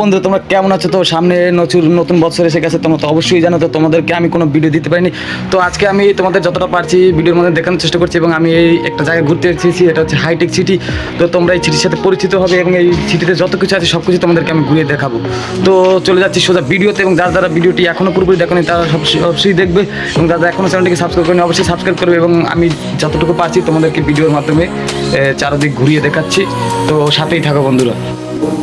বন্ধু তোমরা কেমন আছো? তো সামনে নতুন বছর এসে গেছে, তোমরা তো অবশ্যই জানো। তো তোমাদেরকে আমি কোনো ভিডিও দিতে পারিনি, তো আজকে আমি তোমাদের যতটা পারছি ভিডিওর মধ্যে দেখানোর চেষ্টা করছি। এবং আমি এই একটা জায়গায় ঘুরতে এসেছি, এটা হচ্ছে হাইটেক সিটি। তো তোমরা এই সিটির সাথে পরিচিত হবে এবং এই সিটিতে যত কিছু আছে সব কিছু তোমাদেরকে আমি ঘুরিয়ে দেখাবো। তো চলে যাচ্ছি সোজা ভিডিওতে, এবং যারা ভিডিওটি এখনও পুরোপুরি দেখোনি তারা অবশ্যই দেখবে, এবং যারা এখনও চ্যানেলটিকে সাবস্ক্রাইব করেনি অবশ্যই সাবস্ক্রাইব করবে। এবং আমি যতটুকু পারছি তোমাদেরকে ভিডিওর মাধ্যমে চারদিক ঘুরিয়ে দেখাচ্ছি, তো সাথেই থাকো বন্ধুরা।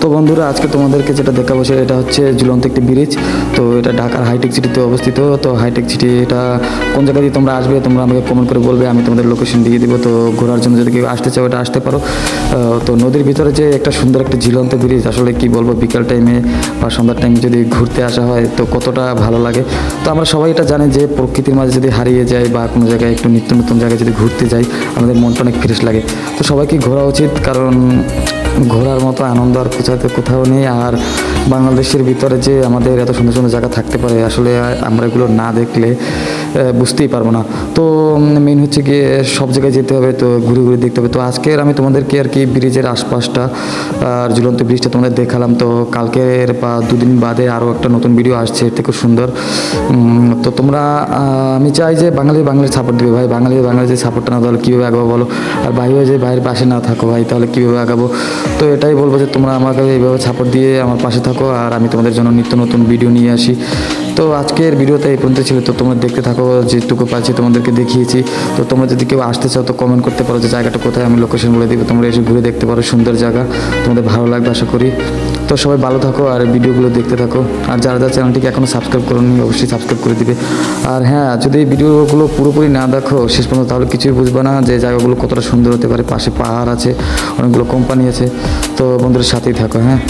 তো বন্ধুরা আজকে তোমাদেরকে যেটা দেখাবো এটা হচ্ছে ঝুলন্ত একটি ব্রিজ। তো এটা ঢাকার হাইটেক সিটিতে অবস্থিত। তো হাইটেক সিটি এটা কোন জায়গা দিয়ে তোমরা আসবে তোমরা আমাকে কমেন্ট করে বলবে, আমি তোমাদের লোকেশন দিয়ে দেবো। তো ঘোরার জন্য যদি কেউ আসতে চাও এটা আসতে পারো। তো নদীর ভিতরে যে একটা সুন্দর একটা ঝুলন্ত ব্রিজ, আসলে কি বলবো, বিকাল টাইমে বা সন্ধ্যার টাইমে যদি ঘুরতে আসা হয় তো কতটা ভালো লাগে। তো আমরা সবাই এটা জানি যে প্রকৃতির মাঝে যদি হারিয়ে যাই বা কোনো জায়গায় একটু নিত্য নতুন জায়গায় যদি ঘুরতে যাই আমাদের মনটা অনেক ফ্রেশ লাগে। তো সবাইকে ঘোরা উচিত, কারণ ঘোরার মতো আনন্দ আর কোথাও নেই। আর বাংলাদেশের ভিতরে যে আমাদের এত সুন্দর সুন্দর জায়গা থাকতে পারে, আসলে আমরা এগুলো না দেখলে বুঝতেই পারবো না। তো মেন হচ্ছে গিয়ে সব জায়গায় যেতে হবে, তো ঘুরে ঘুরে দেখতে হবে। তো আজকের আমি তোমাদেরকে আর কি ব্রিজের আশপাশটা আর ঝুলন্ত ব্রিজটা তোমাদের দেখালাম। তো কালকের বা দুদিন বাদে আরও একটা নতুন ভিডিও আসছে, এর থেকে সুন্দর। তো তোমরা আমি চাই যে বাঙালির সাপোর্ট দেবে ভাই। বাঙালির যে সাপোর্টটা না তাহলে কীভাবে আগাবো বলো? আর ভাইও যে ভাইয়ের পাশে না থাকো ভাই, তাহলে কীভাবে আগাবো? তো এটাই বলবো যে তোমরা আমাকে এইভাবে সাপোর্ট দিয়ে আমার পাশে থাকো, আর আমি তোমাদের জন্য নিত্য নতুন ভিডিও নিয়ে আসি। তো আজকের ভিডিওতে এই পর্যন্ত ছিল। তো তোমরা দেখতে থাকো, যেটুকু পাচ্ছি তোমাদেরকে দেখিয়েছি। তো তোমরা যদি কেউ আসতে চাও তো কমেন্ট করতে পারো যে জায়গাটা কোথায়, আমি লোকেশন বলে দিব, তোমরা এসে ঘুরে দেখতে পারো। সুন্দর জায়গা, তোমাদের ভালো লাগবে আশা করি। তো সবাই ভালো থাকো আর ভিডিওগুলো দেখতে থাকো। আর যারা চ্যানেলটিকে এখনও সাবস্ক্রাইব করোনি অবশ্যই সাবস্ক্রাইব করে দিবে। আর হ্যাঁ, যদি এই ভিডিওগুলো পুরোপুরি না দেখো শেষ পর্যন্ত তাহলে কিছুই বুঝবে না যে জায়গাগুলো কতটা সুন্দর হতে পারে। পাশে পাহাড় আছে, অনেকগুলো কোম্পানি আছে। তো বন্ধুদের সাথেই থাকো। হ্যাঁ।